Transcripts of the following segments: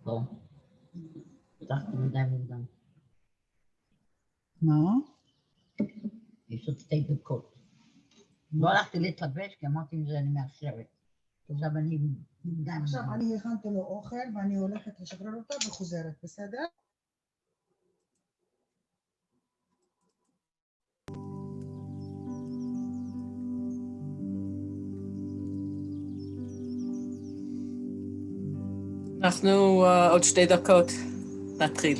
טוב. פתחתי מדי מוקדם. מה? יש עוד 2 דקות. לא הלכתי להתלבש, כי אמרתי עם זה אני מאפשרת. עכשיו אני מוקדם. עכשיו אני הכנתי לו אוכל ואני הולכת לשחרר אותה וחוזרת, בסדר? אנחנו עוד 2 דקות נתחיל.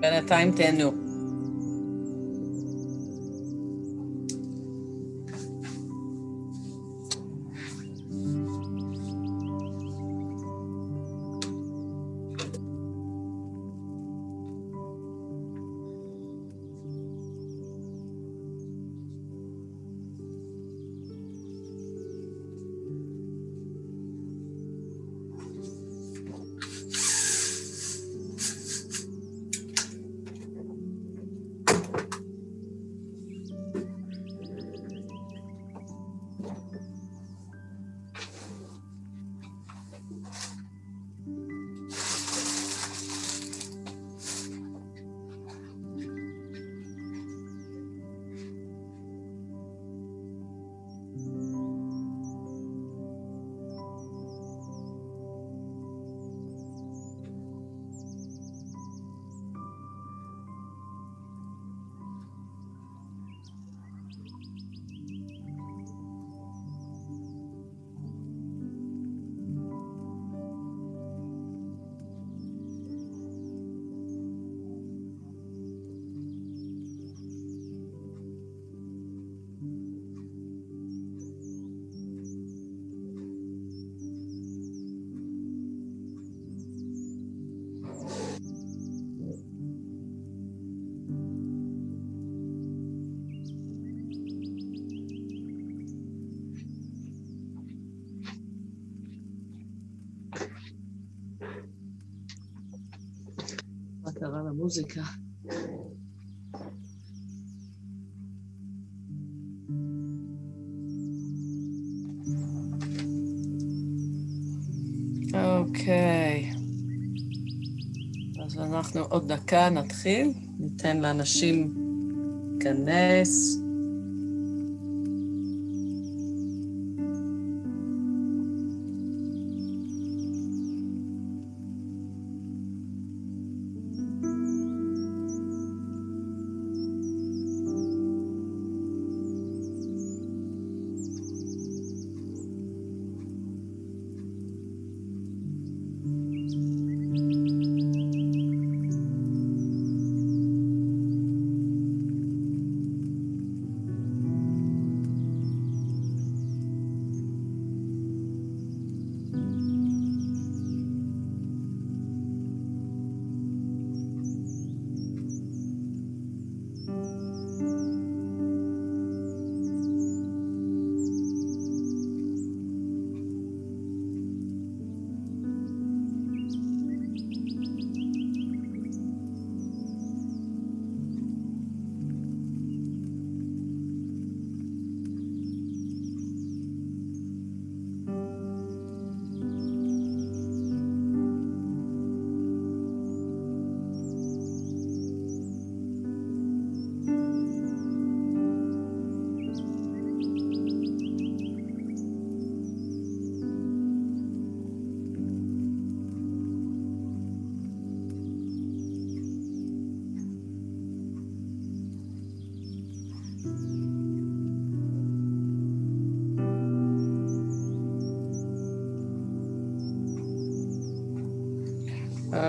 בינתיים תהנו. מה קרה למוזיקה? אוקיי. אז אנחנו עוד דקה נתחיל. ניתן לאנשים להיכנס.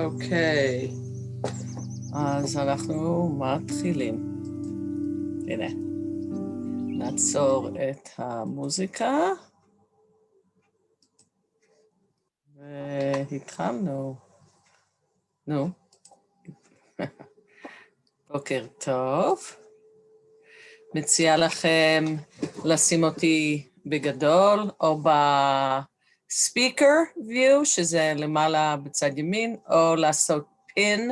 אוקיי, אז אנחנו מתחילים. הנה, נעצור את המוזיקה. והתחלנו. נו. בוקר טוב. מציעה לכם לשים אותי בגדול, או בספיקר view, שזה למעלה בצד ימין, או לעשות פין,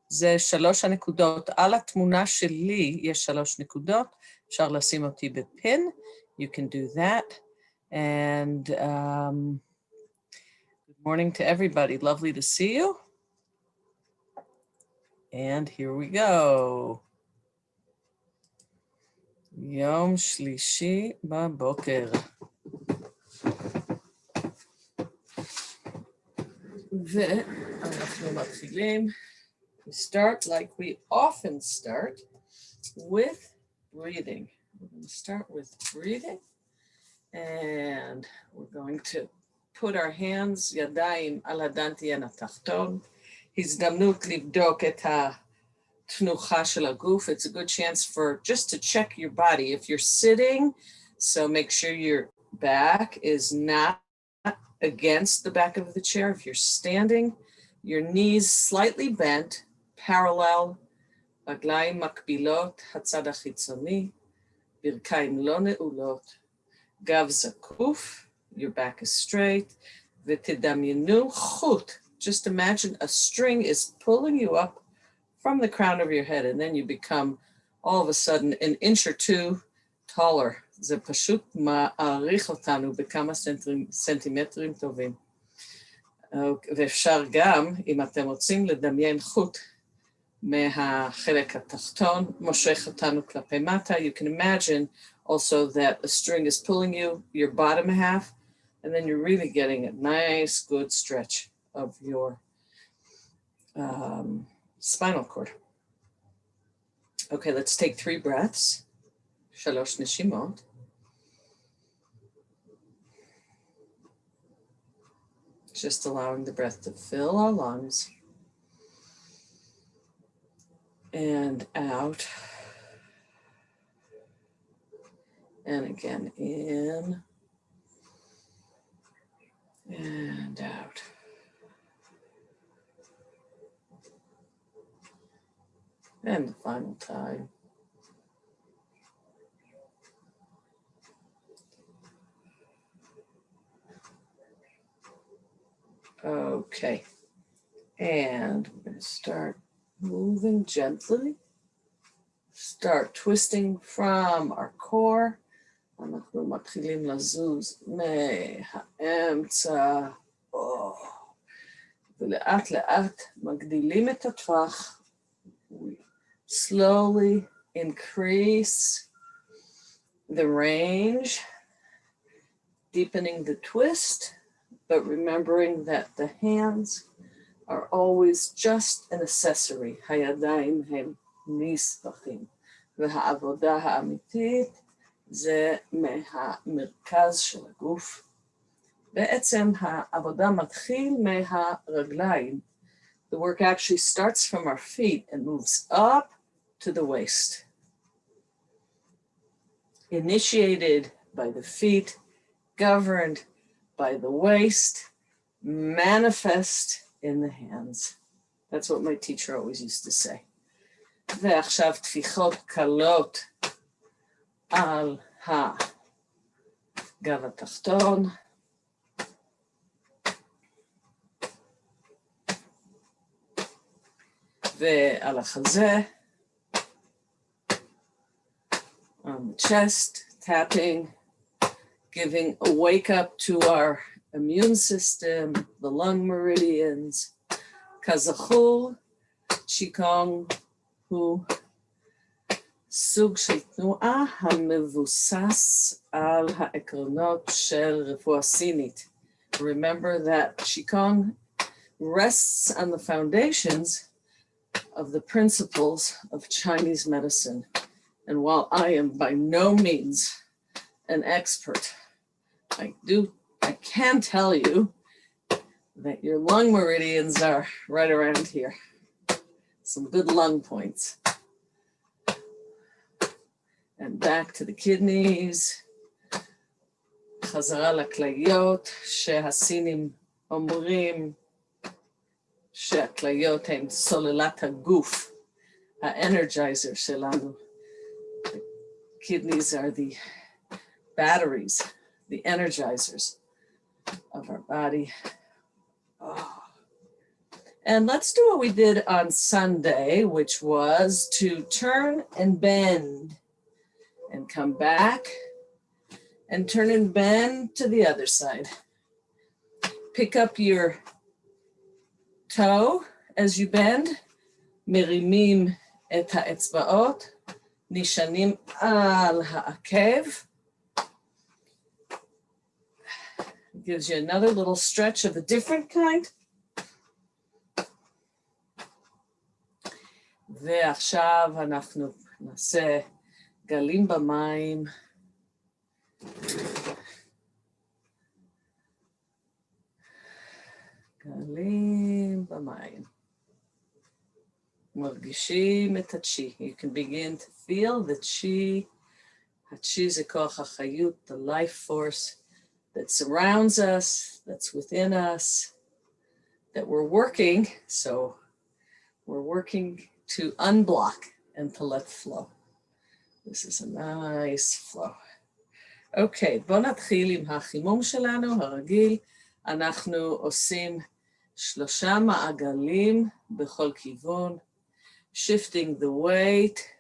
זה 3 הנקודות. על התמונה שלי יש 3 נקודות, אפשר לשים אותי בפין, you can do that. And good morning to everybody. Lovely to see you. And here we go. Yom Shlishi Baboker. ואנחנו מתחילים. We start like we often start with breathing. We're going to start with breathing. And we're going to put our hands, ידיים על הדנטיין התחתון. הזדמנות לבדוק את התנוחה של הגוף. It's a good chance for just to check your body. If you're sitting, so make sure your back is not against the back of the chair. If you're standing, your knees slightly bent, parallel, רגליים מקבילות, הצד החיצוני, ברכיים לא נעולות, גב זקוף, your back is straight, ותדמיינו חוט. Just imagine a string is pulling you up from the crown of your head, and then you become all of a sudden an inch or two taller. זה פשוט מעריך אותנו בכמה סנטימטרים טובים. ואפשר גם, אם אתם רוצים, לדמיין חוט מהחלק התחתון, מושך אותנו כלפי מטה. You can imagine also that a string is pulling you, your bottom half, and then you're really getting a nice, good stretch of your spinal cord. Okay, let's take 3 breaths. 3 נשימות. Just allowing the breath to fill our lungs and out. And again, in and out. And the final time. Okay, and we're going to start moving gently. Start twisting from our core. אנחנו מתחילים לזוז מהאמצע, ולאט לאט מגדילים את הטווח. We slowly increase the range, deepening the twist, but remembering that the hands are always just an accessory. הידיים הם נספחים. והעבודה האמיתית זה מהמרכז של הגוף. בעצם העבודה מתחיל מהרגליים. The work actually starts from our feet and moves up to the waist. Initiated by the feet, governed by the waist, manifest in the hands. That's what my teacher always used to say. ועכשיו תפיחות קלות על הגב התחתון. ועל החזה. On the chest, tapping, giving a wake up to our immune system, the lung meridians. כזכור, Qigong הוא סוג של תנועה המבוסס על העקרונות של רפואה סינית. Remember that Qigong rests on the foundations of the principles of Chinese medicine. And while I am by no means an expert, I can tell you that your lung meridians are right around here. Some good lung points. And back to the kidneys. חזרה לכליות, שהסינים אומרים שהכליות הן סוללת הגוף, האנרג'ייזר שלנו. The kidneys are the batteries, the energizers of our body. Oh. And let's do what we did on Sunday, which was to turn and bend and come back and turn and bend to the other side. Pick up your toe as you bend. מרימים את האצבעות, נשענים על העקב. Gives you another little stretch of a different kind. ועכשיו אנחנו נעשה גלים במים. גלים במים. מרגישים את הצ'י. You can begin to feel the chi. הצ'י זה כוח החיות, the life force that surrounds us, that's within us, that we're working. So we're working to unblock and to let flow. This is a nice flow. אוקיי, בואו נתחיל עם החימום שלנו, הרגיל. אנחנו עושים 3 מעגלים בכל כיוון. Shifting the weight,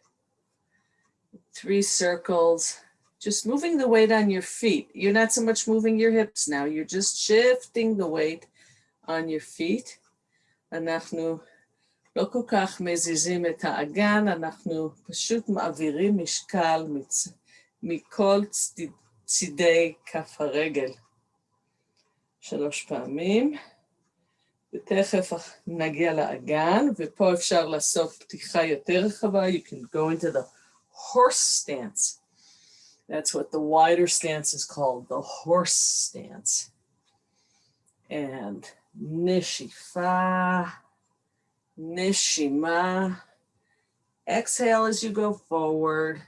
3 circles, just moving the weight on your feet. You're not so much moving your hips now, you're just shifting the weight on your feet. אנחנו לא כל כך מזיזים את האגן, אנחנו פשוט מעבירים משקל מכל צידי כף הרגל. 3 פעמים. ותכף נגיע לאגן, ופה אפשר לעשות פתיחה יותר רחבה. You can go into the horse stance. That's what the wider stance is called, the horse stance. And nishifa, nishima. Exhale as you go forward.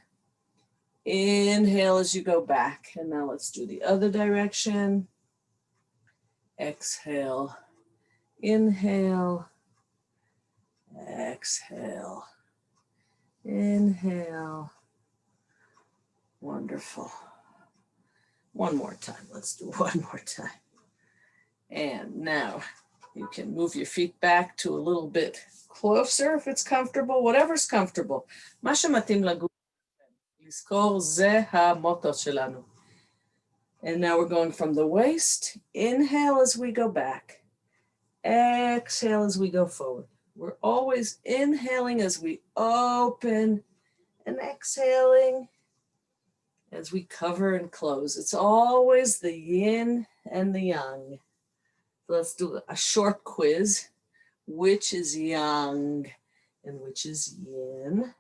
Inhale as you go back. And now let's do the other direction. Exhale. Inhale, exhale, inhale. Wonderful. One more time. Let's do one more time. And now you can move your feet back to a little bit closer if it's comfortable, whatever's comfortable. מה שמתאים לגוף. לזכור, זה המוטו שלנו. And now we're going from the waist. Inhale as we go back. Exhale as we go forward. We're always inhaling as we open and exhaling as we cover and close. It's always the yin and the yang. Let's do a short quiz. Which is yang and which is yin?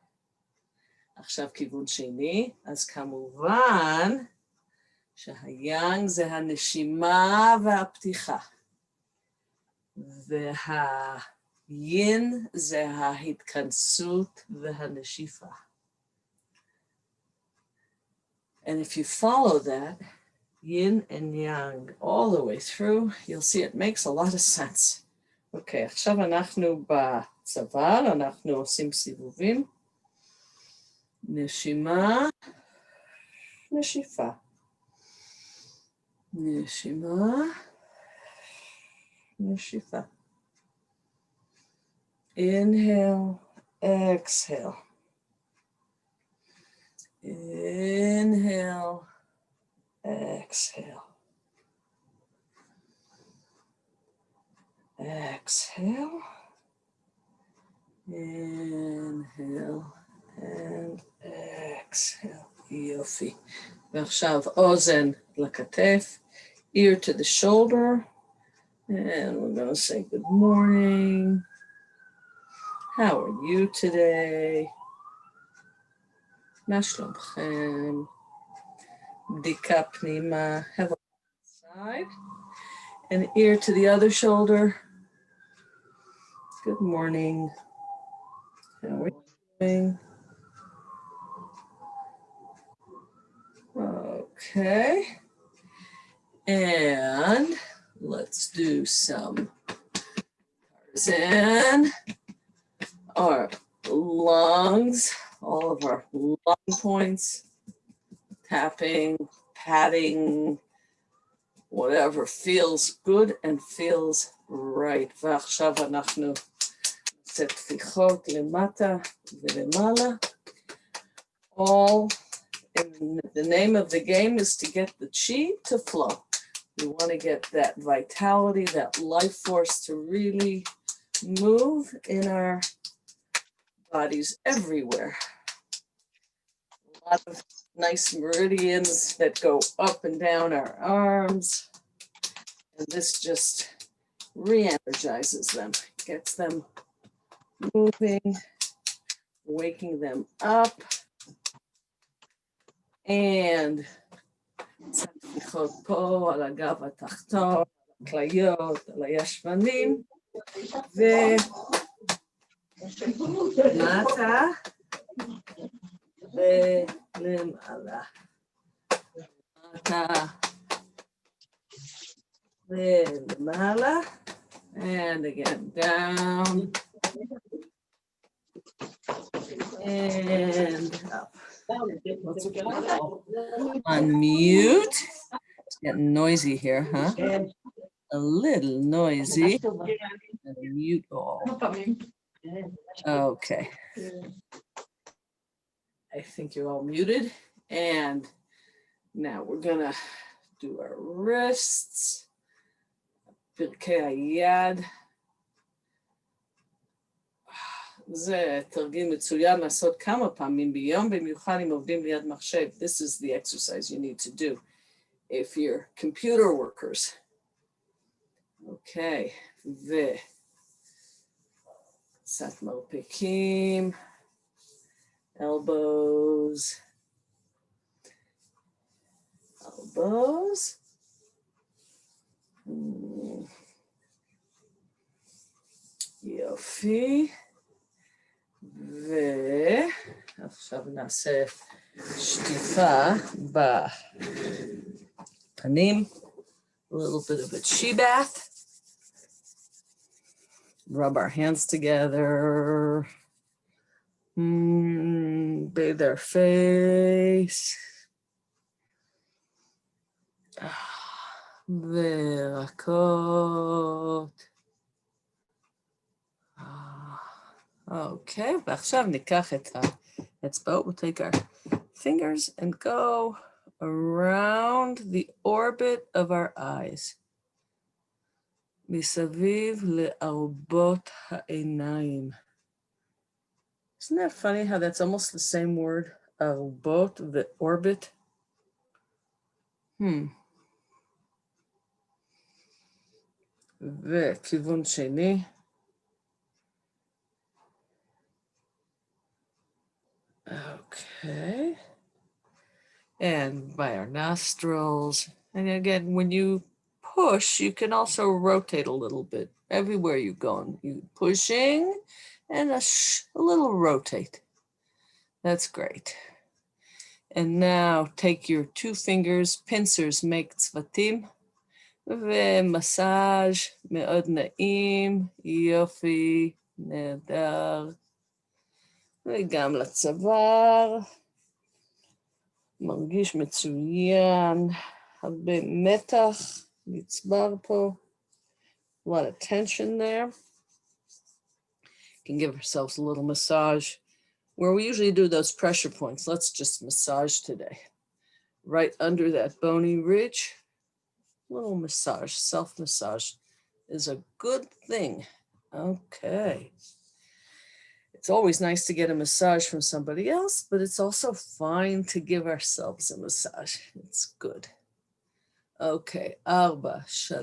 עכשיו כיוון שני. אז כמובן שהיאנג זה הנשימה והפתיחה. והיין זה ההתכנסות והנשיפה. And if you follow that, yin and yang, all the way through, you'll see it makes a lot of sense. אוקיי, עכשיו אנחנו בצוואר, אנחנו עושים סיבובים. נשימה, נשיפה. נשימה, נשיפה. Inhale, exhale. Inhale, exhale. Exhale. Inhale and exhale. יופי. ועכשיו אוזן לכתף, ear to the shoulder. And we're going to say good morning. How are you today? מה שלומכם? בדיקה פנימה. Have a side. And ear to the other shoulder. Good morning. How are you doing? Okay. And let's do some Tarzan. Our lungs, all of our lung points, tapping, patting, whatever feels good and feels right. ועכשיו אנחנו נעשה טפיחות למטה ולמעלה. All And the name of the game is to get the chi to flow. We want to get that vitality, that life force to really move in our bodies everywhere. A lot of nice meridians that go up and down our arms. And this just re-energizes them, gets them moving, waking them up. And ספיחות פה על הגב התחתון, כליות, על הישבנים, ומטה ולמעלה. מטה ולמעלה. And again, down and up. Unmute. It's getting noisy here, huh? A little noisy. Mute all. Okay. I think you're all muted. And now we're gonna do our wrists. פרקי היד. זה תרגיל מצוין לעשות כמה פעמים ביום, במיוחד אם עובדים ליד מחשב. This is the exercise you need to do if you're computer workers. Okay, קצת מרפקים, elbows, elbows. יופי. ועכשיו נעשה שטיפה בפנים, a little bit of a chi bath. Rub our hands together, bathe our face. ורכות. Okay, ועכשיו ניקח את האצבעות, we'll take our fingers and go around the orbit of our eyes. מסביב לארבות העיניים. Isn't that funny how that's almost the same word? ארבות ואורביט. וכיוון שני. Okay. And by our nostrils. And again, when you push, you can also rotate a little bit everywhere you go. You pushing and a little rotate. That's great. And now take your two fingers, pincers make tzvatim. ומסאז' מאוד נעים, יופי, נהדר. וגם לצוואר, מרגיש מצוין, הרבה מתח, נצבר פה, a lot of tension there. Can give ourselves a little massage. Where we usually do those pressure points, let's just massage today. Right under that bony ridge, little massage, self-massage is a good thing. Okay. It's always nice to get a massage from somebody else, but it's also fine to give ourselves a massage. It's good. Okay, 4, 3,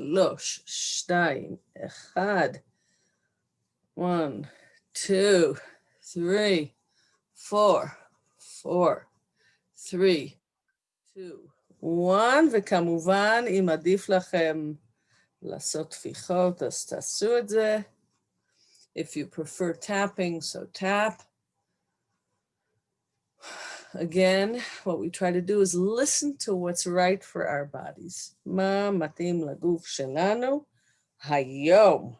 2, 1. 1, 2, 3, 4, 4, 3, 2, 1. וכמובן, אם עדיף לכם לעשות תפיחות, אז תעשו את זה. If you prefer tapping, so tap. Again, what we try to do is listen to what's right for our bodies. מה מתאים לגוף שלנו היום.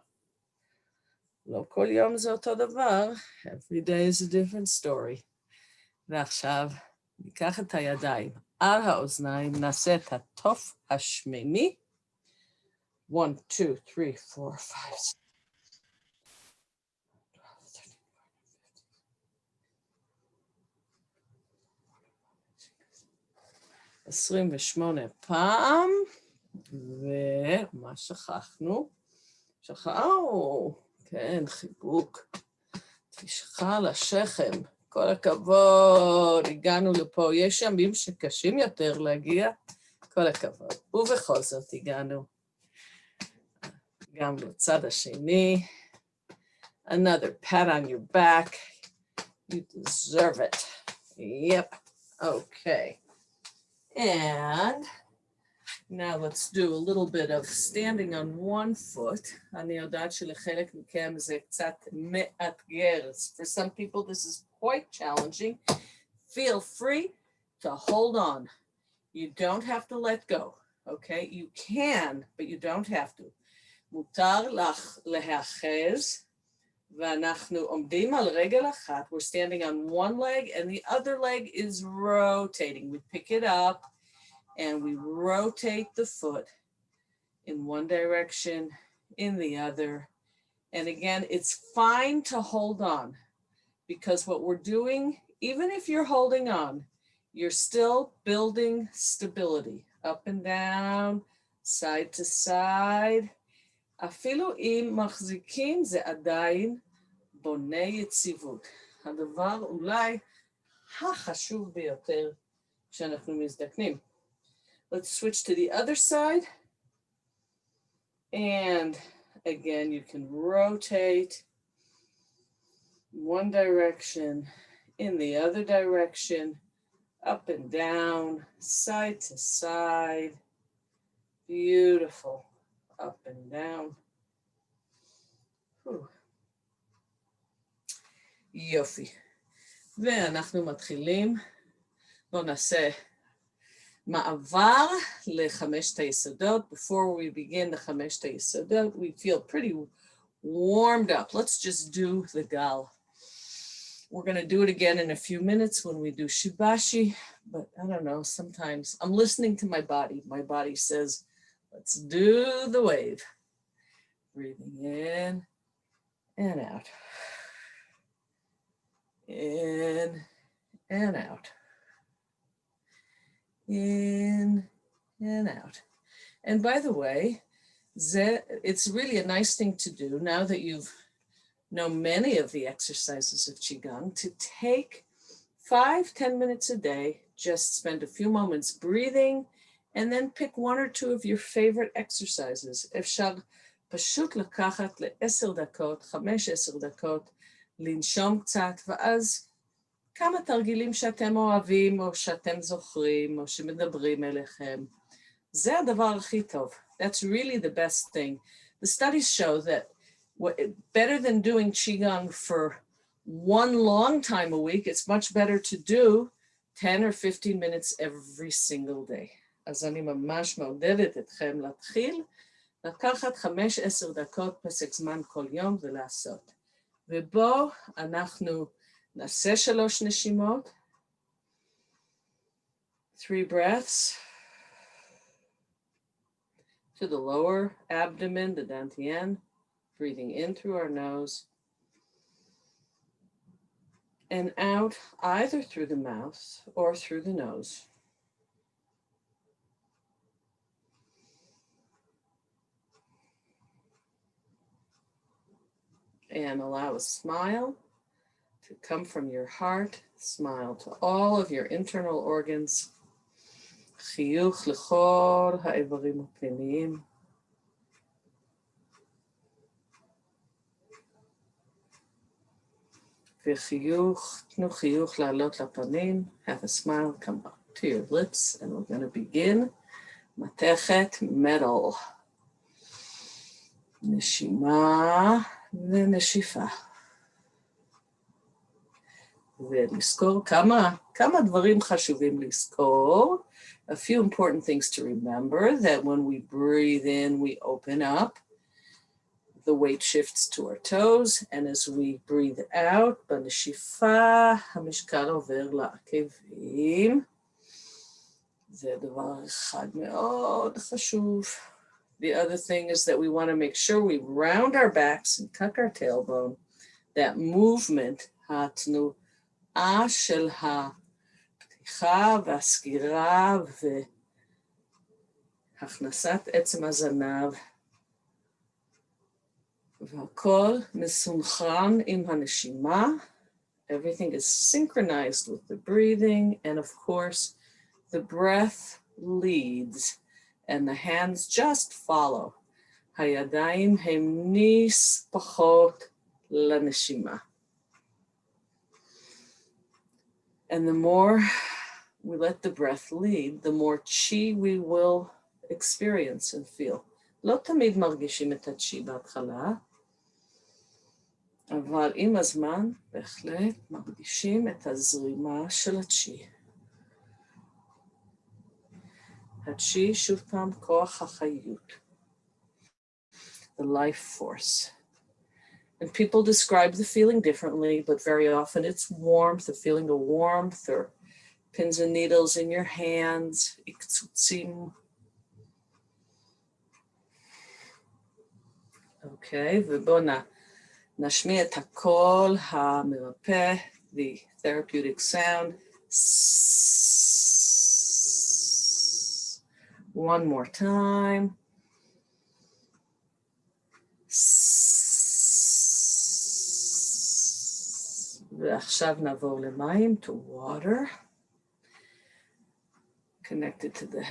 לא כל יום זה אותו דבר. Every day is a different story. ועכשיו ניקח את הידיים על האוזניים, נעשה את התוף השמימי. 1, 2, 3, 4, 5, 6. 28 פעם, ומה שכחנו? כן, חיבוק. תשחה לשכם, כל הכבוד, הגענו לפה. יש ימים שקשים יותר להגיע, כל הכבוד. ובכל זאת הגענו. גם לצד השני. Another pat on your back. You deserve it. Yep. Okay. And now let's do a little bit of standing on one foot. אני יודעת שלחלק מכם זה קצת מאתגר. For some people this is quite challenging. Feel free to hold on. You don't have to let go. Okay? You can, but you don't have to. מותר לך להאחז. ואנחנו עומדים על רגל אחת. We're standing on one leg and the other leg is rotating. We pick it up and we rotate the foot in one direction, in the other. And again, it's fine to hold on because what we're doing, even if you're holding on, you're still building stability. Up and down, side to side. אפילו אם מחזיקים זה עדיין בונה יציבות. הדבר אולי החשוב ביותר כשאנחנו מזדקנים. Let's switch to the other side. And again, you can rotate one direction, in the other direction, up and down, side to side. Beautiful. Up and down. יופי. ואנחנו מתחילים. בואו נעשה מעבר לחמשת היסודות. Before we begin the חמשת היסודות, we feel pretty warmed up. Let's just do the gal. We're going to do it again in a few minutes when we do Shibashi, but I don't know, sometimes I'm listening to my body. My body says, let's do the wave. Breathing in and out. In and out. In and out. And by the way, it's really a nice thing to do now that you've known many of the exercises of Qigong, to take 5-10 minutes a day, just spend a few moments breathing, and then pick one or two of your favorite exercises. אפשר פשוט לקחת ל10 דקות, 5-10 דקות, לנשום קצת, ואז כמה תרגילים שאתם אוהבים, או שאתם זוכרים, או שמדברים אליכם. זה הדבר הכי טוב. That's really the best thing. The studies show that better than doing Qigong for one long time a week, it's much better to do 10 or 15 minutes every single day. אז אני ממש מעודדת אתכם להתחיל, לקחת 5-10 דקות פסק זמן כל יום ולעשות. ובו אנחנו נעשה 3 נשימות, 3 breaths to the lower abdomen, the dantian, breathing in through our nose and out either through the mouth or through the nose. And allow a smile to come from your heart. Smile to all of your internal organs. חיוך לכל האיברים הפנימיים. וחיוך, תנו חיוך לעלות לפנים. Have a smile come up to your lips, and we're going to begin. מתכת metal. נשימה ונשיפה. ולזכור כמה דברים חשובים לזכור. A few important things to remember, that when we breathe in, we open up. The weight shifts to our toes, and as we breathe out, בנשיפה, המשקל עובר לעקבים. זה דבר אחד מאוד חשוב. The other thing is that we want to make sure we round our backs and tuck our tailbone. That movement, התנועה של הפתיחה והסגירה והכנסת עצם הזנב. והכל מסונכרן עם הנשימה. Everything is synchronized with the breathing, and of course, the breath leads, and the hands just follow. הידיים הם נספחות לנשימה. And the more we let the breath lead, the more chi we will experience and feel. לא תמיד מרגישים את הצ'י בהתחלה, אבל עם הזמן בהחלט מרגישים את הזרימה של הצ'י. הצ'י שוב פעם כוח החיות. The life force. And people describe the feeling differently, but very often it's warmth, the feeling of warmth, or pins and needles in your hands. Okay, ובואו נשמיע את הקול המרפא, the therapeutic sound. One more time. ועכשיו נעבור למים, to water, connected to the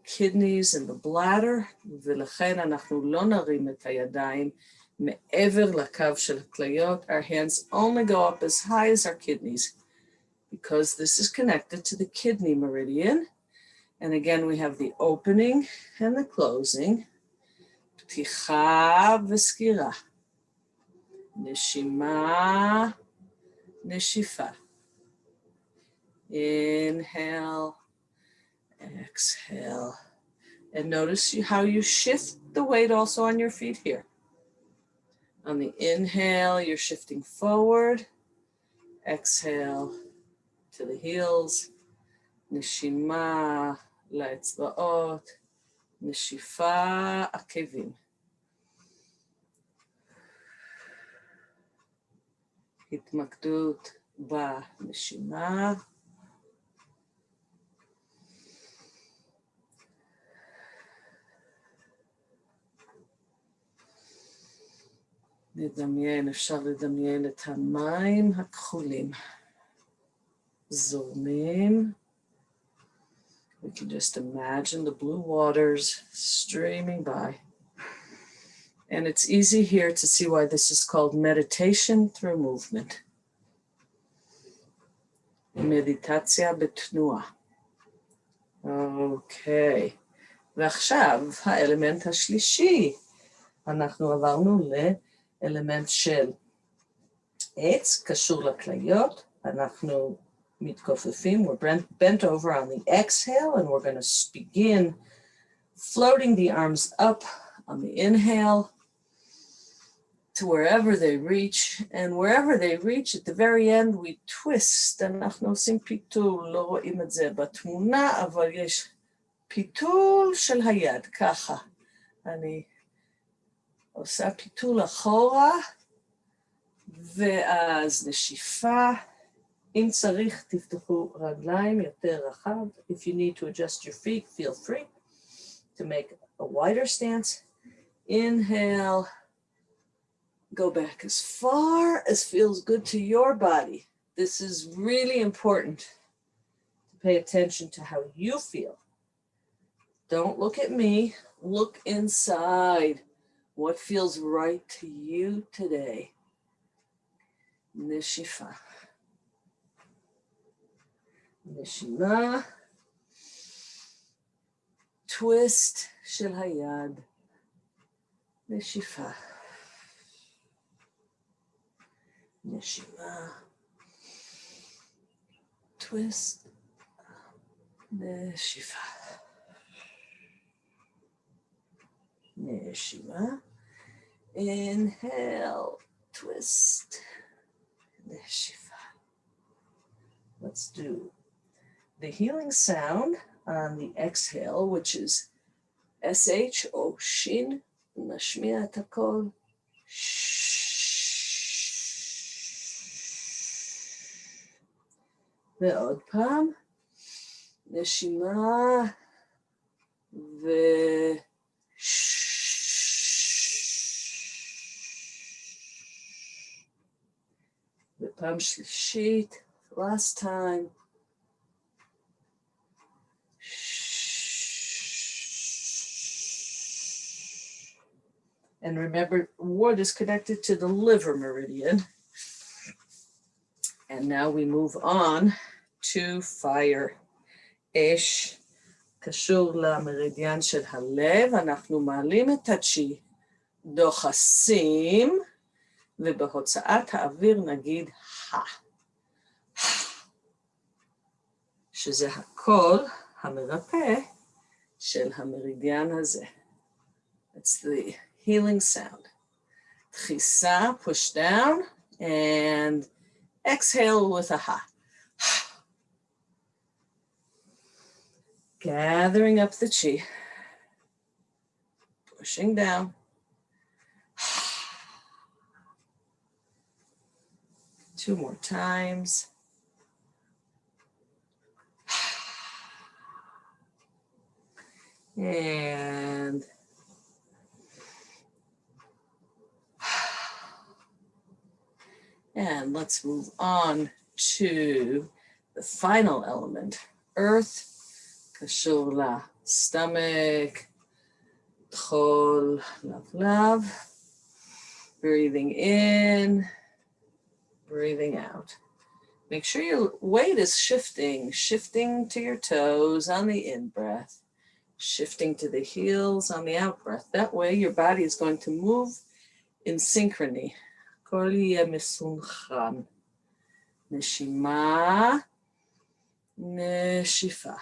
kidneys and the bladder, ולכן אנחנו לא נרים את הידיים מעבר לקו של הכליות. Our hands only go up as high as our kidneys, because this is connected to the kidney meridian. And again, we have the opening and the closing. פתיחה וסגירה. נשימה, נשיפה. Inhale, exhale. And notice how you shift the weight also on your feet here. On the inhale, you're shifting forward. Exhale to the heels. נשימה לאצבעות. נשיפה עקבים. התמקדות בנשימה. נדמיין, אפשר לדמיין את המים הכחולים. זורמים. We can just imagine the blue waters streaming by. And it's easy here to see why this is called meditation through movement. מדיטציה בתנועה. אוקיי. ועכשיו האלמנט השלישי. אנחנו עברנו לאלמנט של עץ, קשור לכליות. אנחנו מתכופפים. We're bent over on the exhale, and we're going to begin floating the arms up on the inhale to wherever they reach, and wherever they reach, at the very end, we twist. אנחנו עושים פיתול, לא רואים את זה בתמונה, אבל יש פיתול של היד, ככה. אני עושה פיתול אחורה, ואז נשיפה. אם צריך, תפתחו רגליים יותר רחב. If you need to adjust your feet, feel free to make a wider stance. Inhale. Go back as far as feels good to your body. This is really important to pay attention to how you feel. Don't look at me, look inside. What feels right to you today? Nishifa. Nishima. Twist shel hayad. Nishifa. Neshima, twist, neshifa, neshima, inhale, twist, neshifa. Let's do the healing sound on the exhale, which is SH, O, Shin, Nashmiya Takol, Shh. ועוד פעם, נשימה ופעם שלישית, last time. And remember, wood is connected to the liver meridian. And now we move on to fire. אש קשור למרידיאן של הלב, אנחנו מעלים את הצ'י, דוחסים, ובהוצאת האוויר נגיד שזה הקול המרפא של המרידיאן הזה. It's the healing sound. דחיסה, push down, and exhale with a ha. Gathering up the chi, pushing down. Two more times. And let's move on to the final element, earth. קשור לסטומק, טחול, לב. Breathing in, breathing out. Make sure your weight is shifting to your toes on the in-breath, shifting to the heels on the out-breath. That way your body is going to move in synchrony. הכל יהיה מסונכרן. נשימה, נשיפה.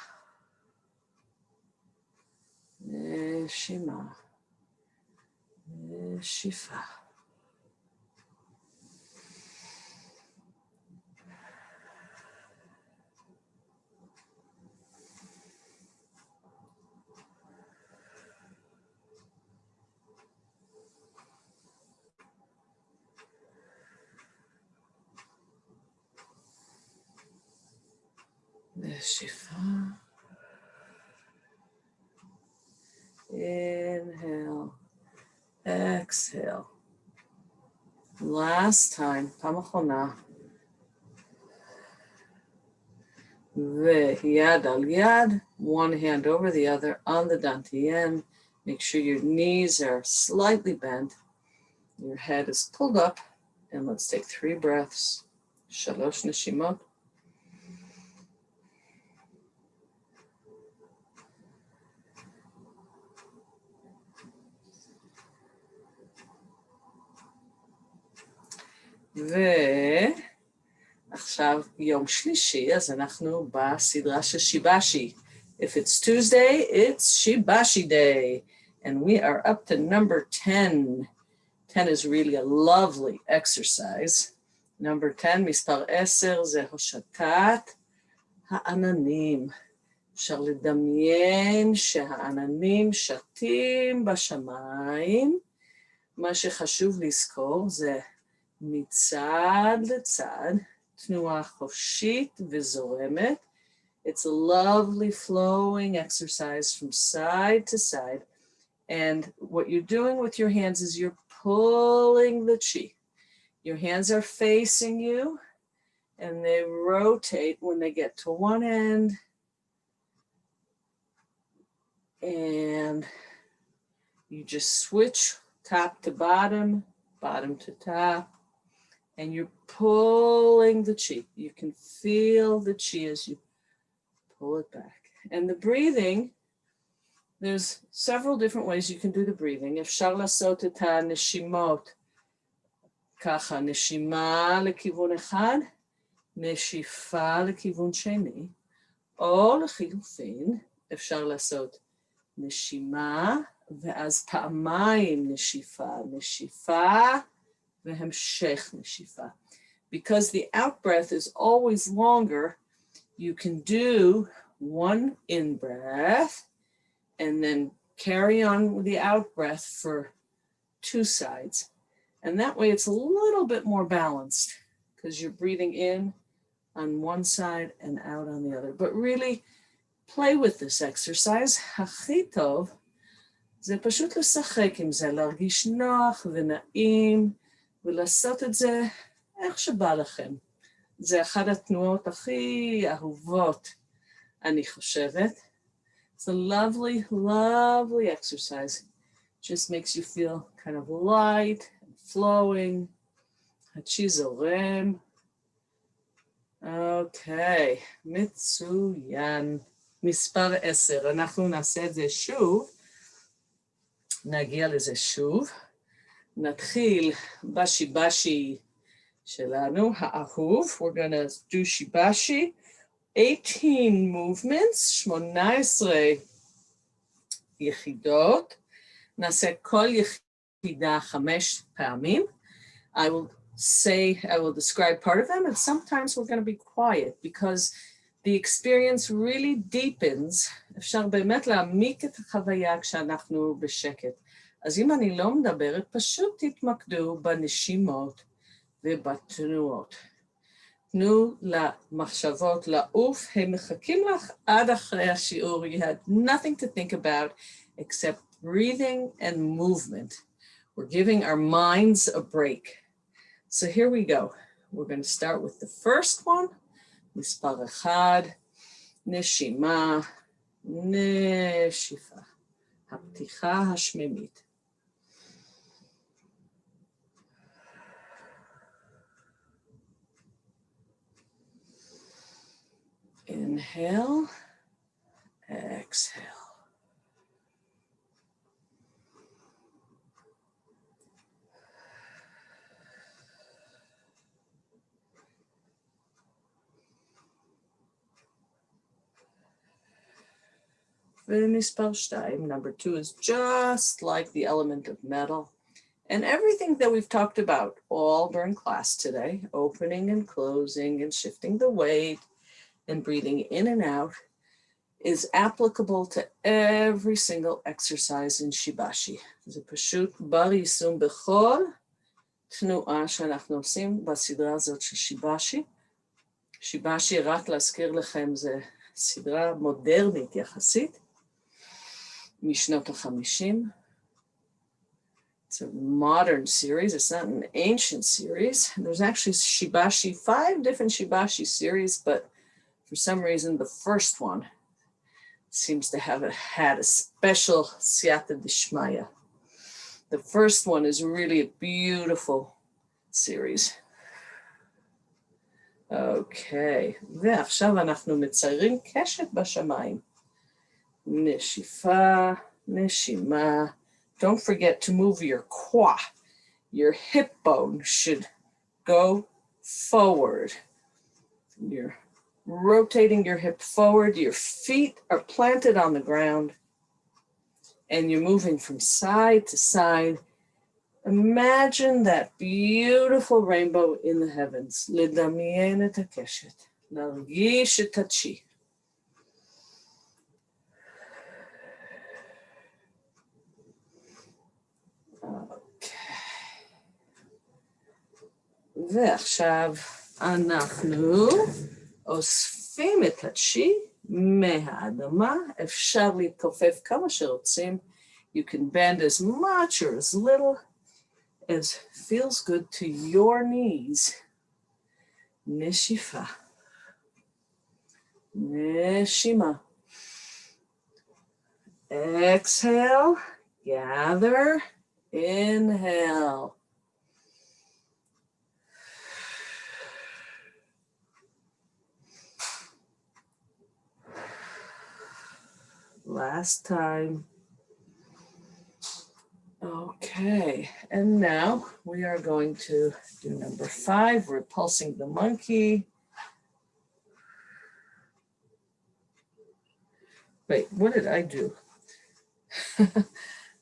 נשימה, נשיפה. נשיפה. Inhale, exhale. Last time, פעם אחרונה. ויד על יד, one hand over the other on the dantian. Make sure your knees are slightly bent. Your head is pulled up. And let's take 3 breaths. 3 נשימות. ועכשיו יום שלישי, אז אנחנו בסדרה של שיבאשי. If it's Tuesday, it's Shibashi day. And we are up to number 10. 10 is really a lovely exercise. Number 10, מספר 10, זה הושטת העננים. אפשר לדמיין שהעננים שטים בשמיים. מה שחשוב לזכור זה מצד לצד, תנועה חופשית וזורמת. It's a lovely flowing exercise from side to side. And what you're doing with your hands is you're pulling the chi. Your hands are facing you and they rotate when they get to one end. And you just switch top to bottom, bottom to top. And you're pulling the chi. You can feel the chi as you pull it back. And the breathing, there's several different ways you can do the breathing. אפשר לעשות את הנשימות ככה, נשימה לכיוון אחד, נשיפה לכיוון שני, או לחילופין, אפשר לעשות נשימה, ואז פעמיים נשיפה, נשיפה, והמשך נשיפה. Because the out breath is always longer, you can do one in breath and then carry on with the out breath for 2 sides. And that way it's a little bit more balanced because you're breathing in on one side and out on the other. But really, play with this exercise. הכי טוב זה פשוט לשחק עם זה, להרגיש נוח ונעים, ולעשות את זה איך שבא לכם. זה אחת התנועות הכי אהובות, אני חושבת. It's a lovely, lovely exercise. Just makes you feel kind of light and flowing. הצ'י זורם. אוקיי, מצוין. מספר 10, אנחנו נעשה את זה שוב. נגיע לזה שוב. נתחיל בשיבשי שלנו, האהוב. We're gonna do Shibashi. 18 movements, 18 יחידות. נעשה כל יחידה 5 פעמים. I will describe part of them, and sometimes we're going to be quiet because the experience really deepens. אפשר באמת להעמיק את החוויה כשאנחנו בשקט. אז אם אני לא מדברת, פשוט תתמקדו בנשימות ובתנועות. תנו למחשבות לעוף, הם מחכים לך עד אחרי השיעור. You had nothing to think about except breathing and movement. We're giving our minds a break. So here we go. We're going to start with the first one. מספר 1, נשימה, נשיפה. הפתיחה השמימית. Inhale, exhale. Mesper 2, number 2 is just like the element of metal. And everything that we've talked about all during class today, opening and closing and shifting the weight and breathing in and out, is applicable to every single exercise in Shibashi. זה פשוט בר יישום בכל תנועה שאנחנו עושים בסדרה הזאת של שיבשי. שיבשי, רק להזכיר לכם, זה סדרה מודרנית יחסית, משנות ה-50. It's a modern series, it's not an ancient series. There's actually Shibashi, 5 different Shibashi series, but for some reason, the first one seems to have had a special siyata dishmaya. The first one is really a beautiful series. Okay, ועכשיו אנחנו מציירים קשת בשמיים. נשיפה, נשימה. Don't forget to move your kwa. Your hip bone should go forward. You're rotating your hip forward. Your feet are planted on the ground. And you're moving from side to side. Imagine that beautiful rainbow in the heavens. לדמיין את הקשת. להרגיש את הצ'י. ועכשיו אנחנו אוספים את הצ'י מהאדמה. אפשר להתכופף כמה שרוצים. You can bend as much or as little as feels good to your knees. נשיפה. נשימה. Exhale, gather, inhale. Last time. Okay, and now we are going to do number 5, repulsing the monkey. Wait, what did I do?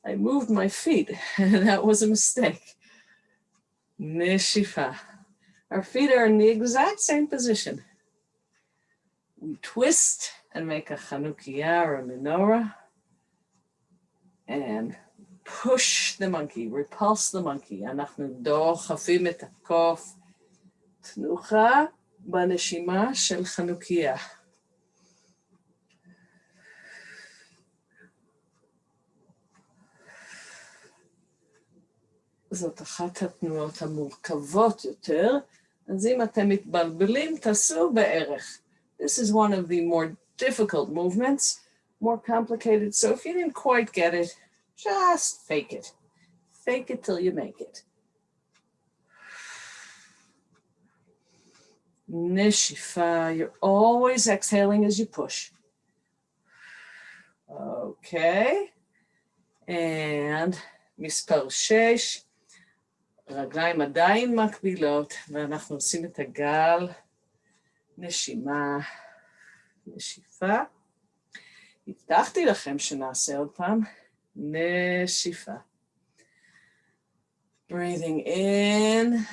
I moved my feet, and that was a mistake. Neshifa. Our feet are in the exact same position. We twist and make a Chanukiah or a menorah, and push the monkey, repulse the monkey. אנחנו דוחפים את הקוף. תנוחה בנשימה של חנוכיה. זאת אחת התנועות המורכבות יותר, אז אם אתם מתבלבלים, תעשו בערך. This is one of the more difficult movements, more complicated, so if you didn't quite get it, just fake it. Fake it till you make it. Nishifa, you're always exhaling as you push. Okay, and מספר 6, רגליים עדיין מקבילות, ואנחנו עושים את הגל, נשימה, נשיפה. הבטחתי לכם שנעשה עוד פעם, נשיפה. Breathing in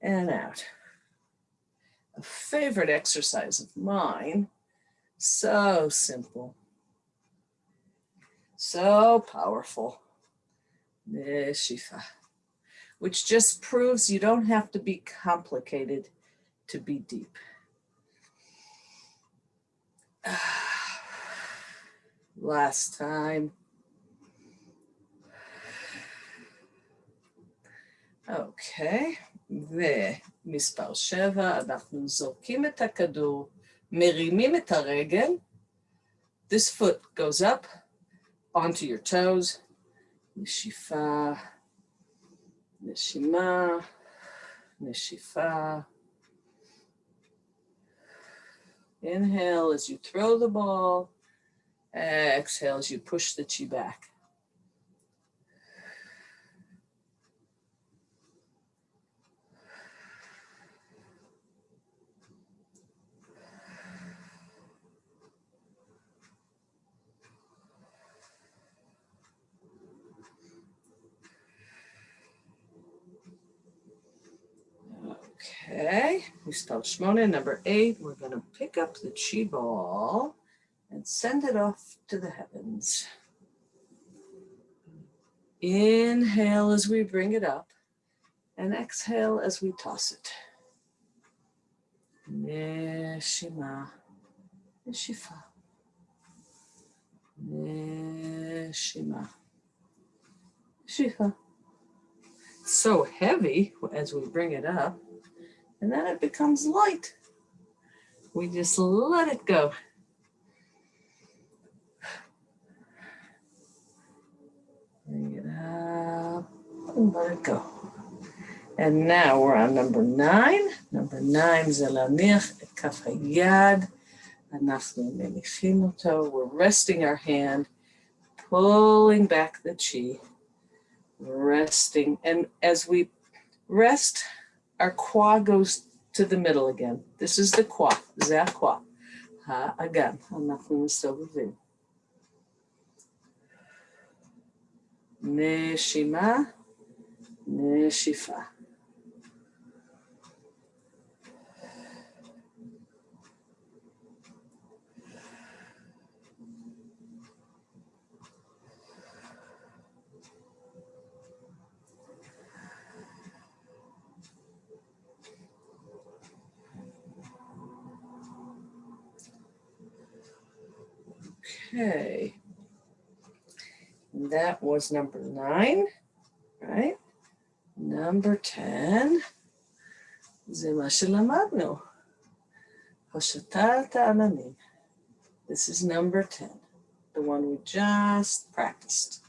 and out. A favorite exercise of mine, so simple, so powerful, Neshifa, which just proves you don't have to be complicated to be deep. Last time. Okay, ומספר 7, אנחנו זורקים את הכדור, מרימים את הרגל, this foot goes up onto your toes, נשיפה, נשימה, נשיפה. Inhale as you throw the ball, exhale as you push the chi back. Okay, מספר 8, number 8, we're going to pick up the chi ball and send it off to the heavens. Inhale as we bring it up and exhale as we toss it. Neshima, neshifa, neshima, neshifa. It's so heavy as we bring it up, and then it becomes light. We just let it go. Bring it up and let it go. And now we're on number 9. Number 9 זה להניח את כף היד. אנחנו מניחים אותו. We're resting our hand, pulling back the chi, resting. And as we rest, our qua goes to the middle again. This is the qua, זה הקوا. האגן, אנחנו מסתובבים. נשימה, נשיפה. Okay, that was number 9, right? Number 10, זה מה שלמדנו. הושטת העננים. This is number 10, the one we just practiced.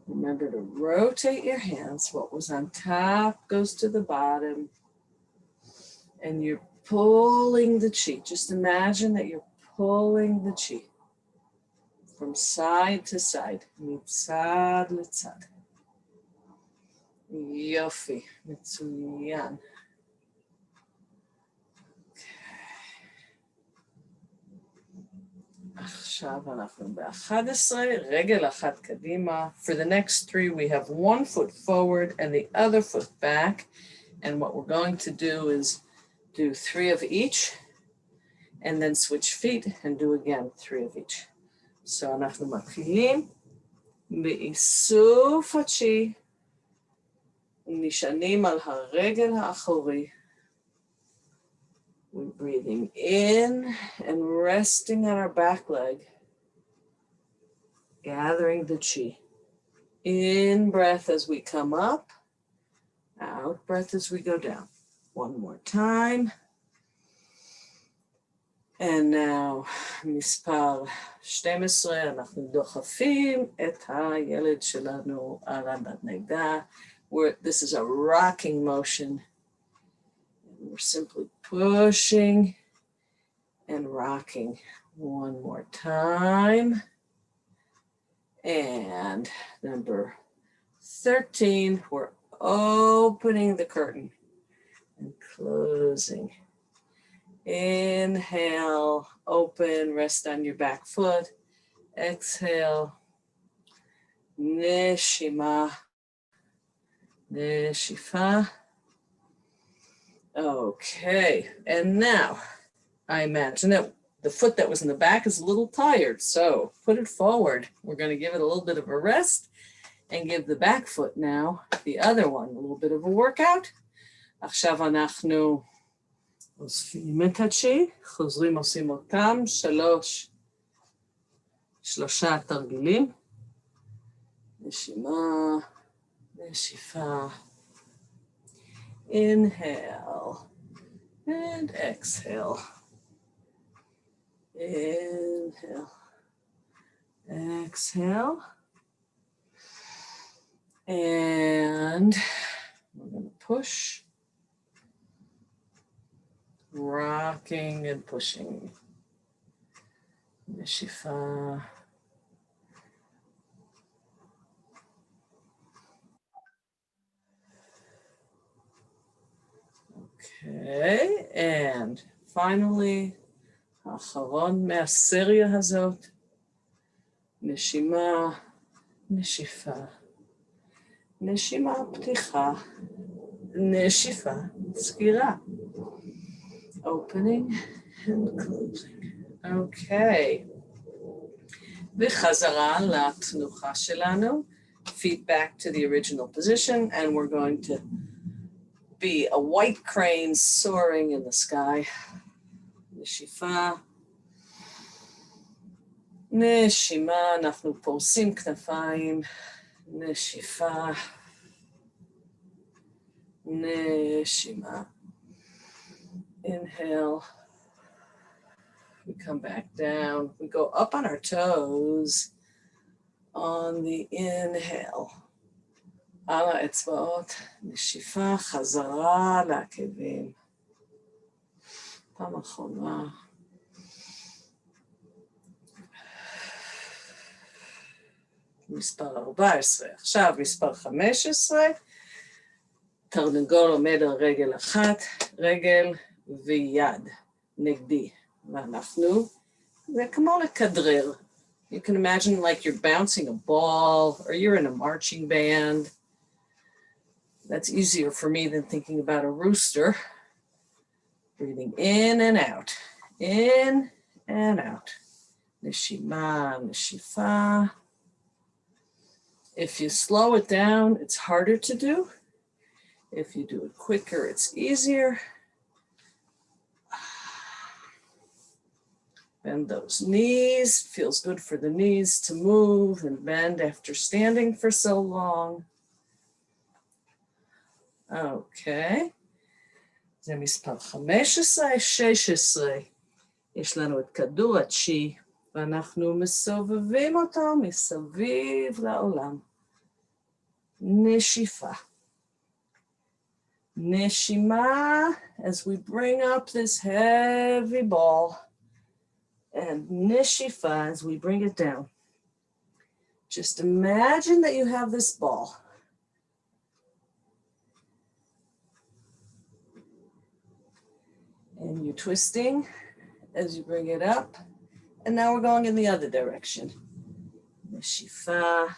Remember to rotate your hands. What was on top goes to the bottom. And you're pulling the chi. Just imagine that you're pulling the chi from side to side, מצד לצד. יופי, מצוין. עכשיו אנחנו ב-11, רגל אחת קדימה. For the next 3, we have one foot forward and the other foot back. And what we're going to do is do 3 of each, and then switch feet and do again 3 of each. So אנחנו מתחילים באיסוף הצ'י, נשענים על הרגל האחורי. We're breathing in and resting on our back leg, gathering the chi. In breath as we come up, out breath as we go down. One more time. And now, מספר 12, אנחנו דוחפים את הילד שלנו על הנגדה. This is a rocking motion. And we're simply pushing and rocking. One more time. And number 13, we're opening the curtain and closing. Inhale, open, rest on your back foot. Exhale, neshima, neshifa. Okay, and now I imagine that the foot that was in the back is a little tired, so put it forward. We're going to give it a little bit of a rest and give the back foot now, the other one, a little bit of a workout. עכשיו אנחנו אוספים את הצ'י, חוזרים עושים אותם, שלושה תרגילים. נשימה, נשיפה. Inhale and exhale. Inhale, exhale. And we're going to push, rocking and pushing. Neshifa. Okay, and finally, האחרון מהסריה הזאת, נשימה, נשיפה, נשימה פתיחה, נשיפה, סגירה. Opening and closing. Okay. וחזרה לתנוחה שלנו. Feet back to the original position, and we're going to be a white crane soaring in the sky. נשיפה. נשימה, אנחנו פורסים כנפיים. נשיפה. נשימה. Inhale. We come back down. We go up on our toes on the inhale. על האצבעות, נשיפה, חזרה לעקבים. פעם אחרונה. מספר 14. עכשיו מספר 15. תרנגול עומד על רגל אחת, רגל ויד נגדי. ואנחנו, זה כמו לכדרר. You can imagine like you're bouncing a ball or you're in a marching band. That's easier for me than thinking about a rooster. Breathing in and out, in and out. Neshima, neshifa. If you slow it down, it's harder to do. If you do it quicker, it's easier. Bend those knees. Feels good for the knees to move and bend after standing for so long. Okay. זה מספר 15, 16. יש לנו את כדור הצ'י, ואנחנו מסובבים אותו מסביב לעולם. נשיפה. נשימה, as we bring up this heavy ball. And neshifa as we bring it down. Just imagine that you have this ball. And you're twisting as you bring it up. And now we're going in the other direction. Neshifa.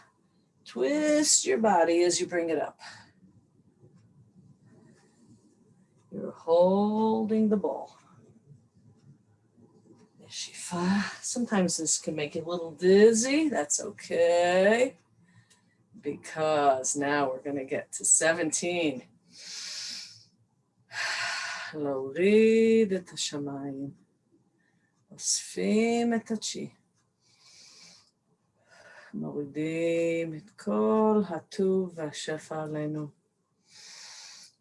Twist your body as you bring it up. You're holding the ball. Sometimes this can make you a little dizzy. That's okay. Because now we're going to get to 17. להוריד את השמיים. אוספים את הצ'י. מורידים את כל הטוב והשפע עלינו.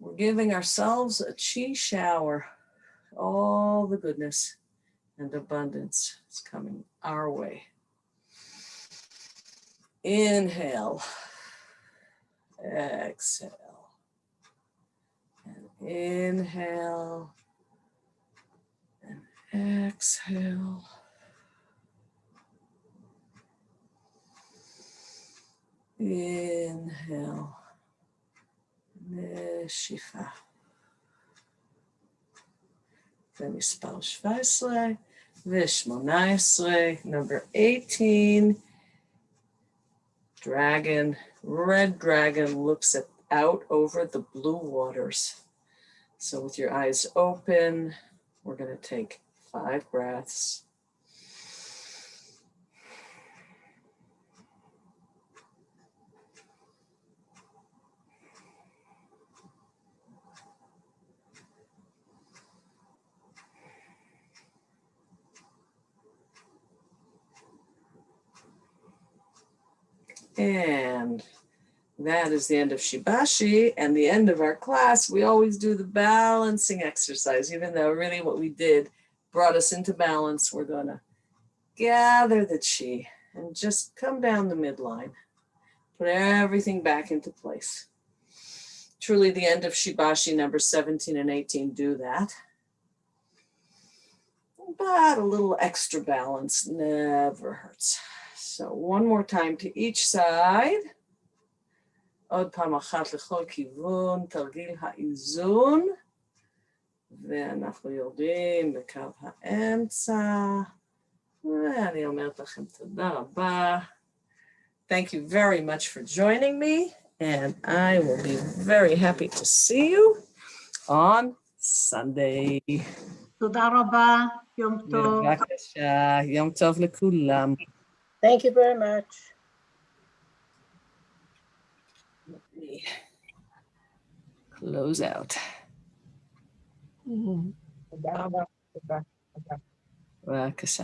We're giving ourselves a chi shower. All the goodness and abundance is coming our way. Inhale. Exhale. And inhale. And exhale. Inhale. Neshifa. ומספר 17 ו-18, number 18, dragon, red dragon looks out over the blue waters. So with your eyes open, we're going to take 5 breaths. And that is the end of Shibashi and the end of our class. We always do the balancing exercise, even though really what we did brought us into balance. We're going to gather the chi and just come down the midline. Put everything back into place. Truly the end of Shibashi number 17 and 18 do that. But a little extra balance never hurts. So one more time to each side. עוד פעם אחת לכל כיוון, תרגיל האיזון. ואנחנו יורדים בקו האמצע. ואני אומרת לכם תודה רבה. Thank you very much for joining me. And I will be very happy to see you on Sunday. תודה רבה, יום טוב. בבקשה, יום טוב לכולם. Thank you very much. Let me close out. תודה רבה. בבקשה.